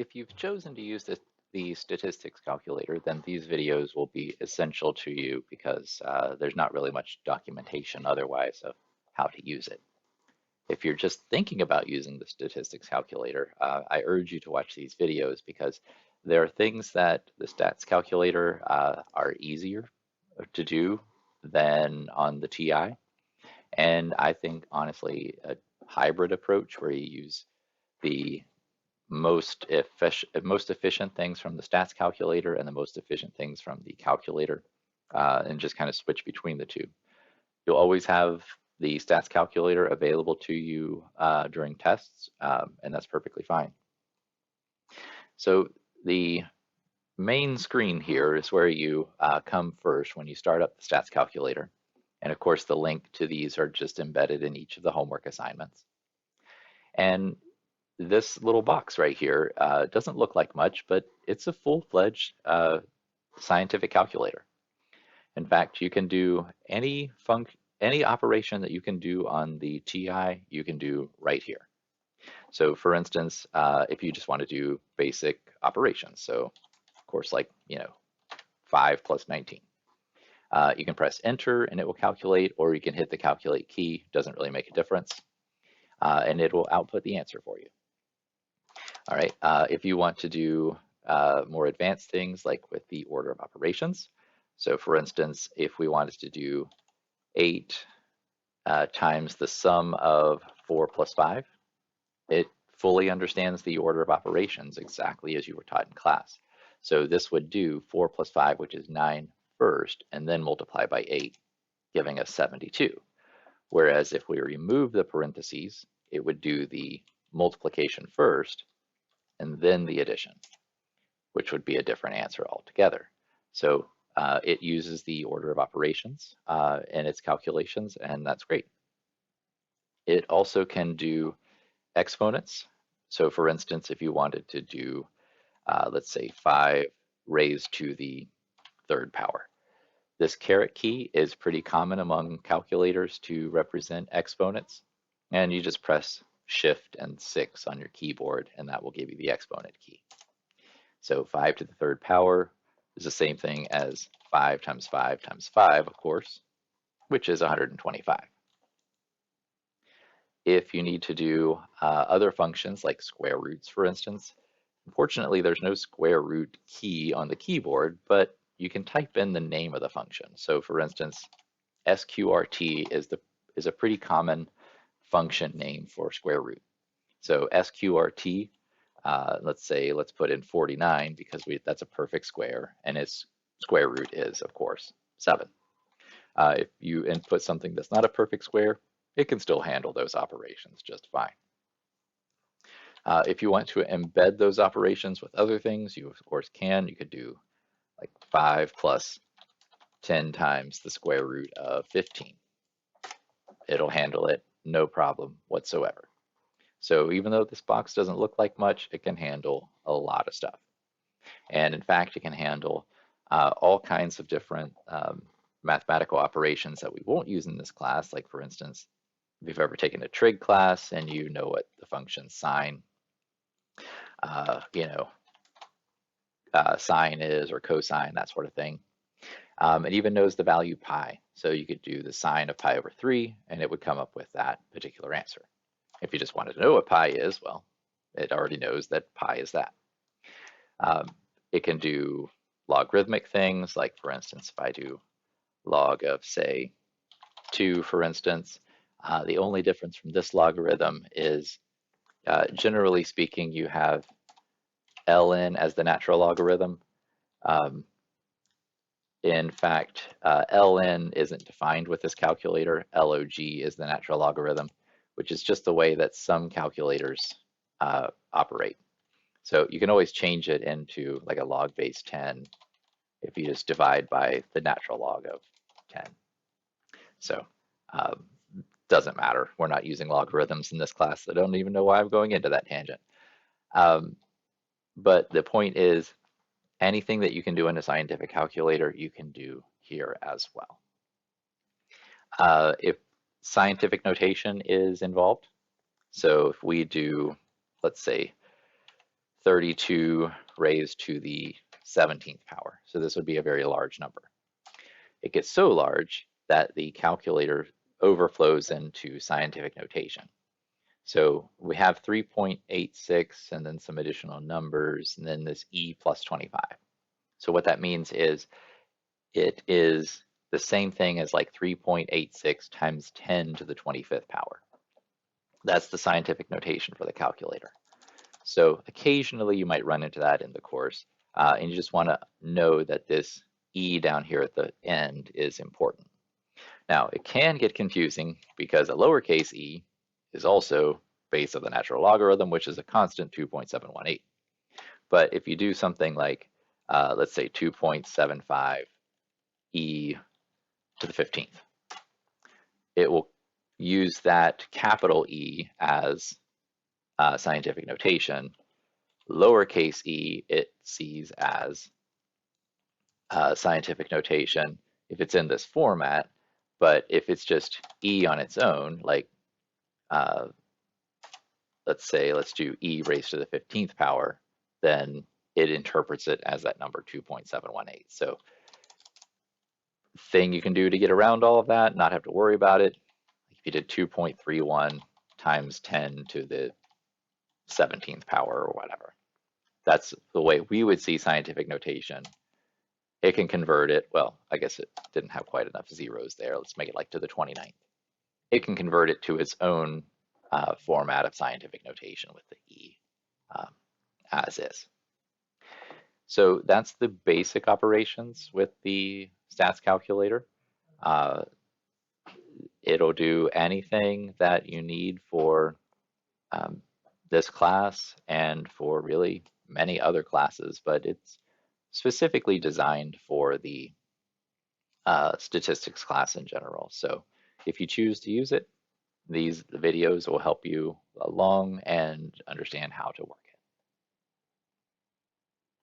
If you've chosen to use the statistics calculator, then these videos will be essential to you because there's not really much documentation otherwise of how to use it. If you're just thinking about using the statistics calculator, I urge you to watch these videos because there are things that the stats calculator are easier to do than on the TI. And I think, honestly, a hybrid approach where you use the most efficient things from the stats calculator and the most efficient things from the calculator, and just kind of switch between the two. You'll always have the stats calculator available to you during tests, and that's perfectly fine. So the main screen here is where you come first when you start up the stats calculator. And of course, the link to these are just embedded in each of the homework assignments. And this little box right here doesn't look like much, but it's a full-fledged scientific calculator. In fact, you can do any operation that you can do on the TI, you can do right here. So for instance, if you just want to do basic operations, so of course, like, 5 plus 19. You can press enter and it will calculate, or you can hit the calculate key, doesn't really make a difference, and it will output the answer for you. All right, if you want to do more advanced things like with the order of operations, so for instance, if we wanted to do 8 times the sum of 4 plus 5, it fully understands the order of operations exactly as you were taught in class. So this would do 4 plus 5, which is 9 first, and then multiply by 8, giving us 72. Whereas if we remove the parentheses, it would do the multiplication first, and then the addition, which would be a different answer altogether. So it uses the order of operations in its calculations, and that's great. It also can do exponents. So for instance, if you wanted to do, let's say 5 raised to the third power. This caret key is pretty common among calculators to represent exponents, and you just press Shift and 6 on your keyboard, and that will give you the exponent key. So 5 to the third power is the same thing as 5 times 5 times 5, of course, which is 125. If you need to do other functions like square roots, for instance, unfortunately, there's no square root key on the keyboard, but you can type in the name of the function. So for instance, sqrt is a pretty common function name for square root. So sqrt, let's put in 49 because that's a perfect square, and its square root is, of course, 7. If you input something that's not a perfect square, it can still handle those operations just fine. If you want to embed those operations with other things, you of course can. You could do like 5 plus 10 times the square root of 15. It'll handle it, no problem whatsoever. So even though this box doesn't look like much, it can handle a lot of stuff. And in fact, it can handle all kinds of different mathematical operations that we won't use in this class. Like for instance, if you've ever taken a trig class and you know what the function sine, sine is, or cosine, that sort of thing. It even knows the value pi. So you could do the sine of pi over 3, and it would come up with that particular answer. If you just wanted to know what pi is, well, it already knows that pi is that. It can do logarithmic things, like for instance, if I do log of, say, 2, for instance, the only difference from this logarithm is, generally speaking, you have ln as the natural logarithm. In fact, ln isn't defined with this calculator. Log is the natural logarithm, which is just the way that some calculators operate. So you can always change it into like a log base 10 if you just divide by the natural log of 10. So doesn't matter. We're not using logarithms in this class. I don't even know why I'm going into that tangent. But the point is, anything that you can do in a scientific calculator, you can do here as well. If scientific notation is involved, so if we do, let's say, 32 raised to the 17th power. So this would be a very large number. It gets so large that the calculator overflows into scientific notation. So we have 3.86 and then some additional numbers and then this e plus 25. So what that means is it is the same thing as like 3.86 times 10 to the 25th power. That's the scientific notation for the calculator. So occasionally you might run into that in the course, and you just want to know that this e down here at the end is important. Now, it can get confusing because a lowercase e is also base of the natural logarithm, which is a constant 2.718. But if you do something like, let's say 2.75 e to the 15th, it will use that capital E as scientific notation. Lowercase e it sees as scientific notation if it's in this format, but if it's just e on its own, like let's do e raised to the 15th power, then it interprets it as that number 2.718. So thing you can do to get around all of that, not have to worry about it, if you did 2.31 times 10 to the 17th power or whatever, that's the way we would see scientific notation. It can convert it, well, I guess it didn't have quite enough zeros there. Let's make it like to the 29th. It can convert it to its own format of scientific notation with the E as is. So that's the basic operations with the stats calculator. It'll do anything that you need for this class and for really many other classes, but it's specifically designed for the statistics class in general. So if you choose to use it, these videos will help you along and understand how to work it.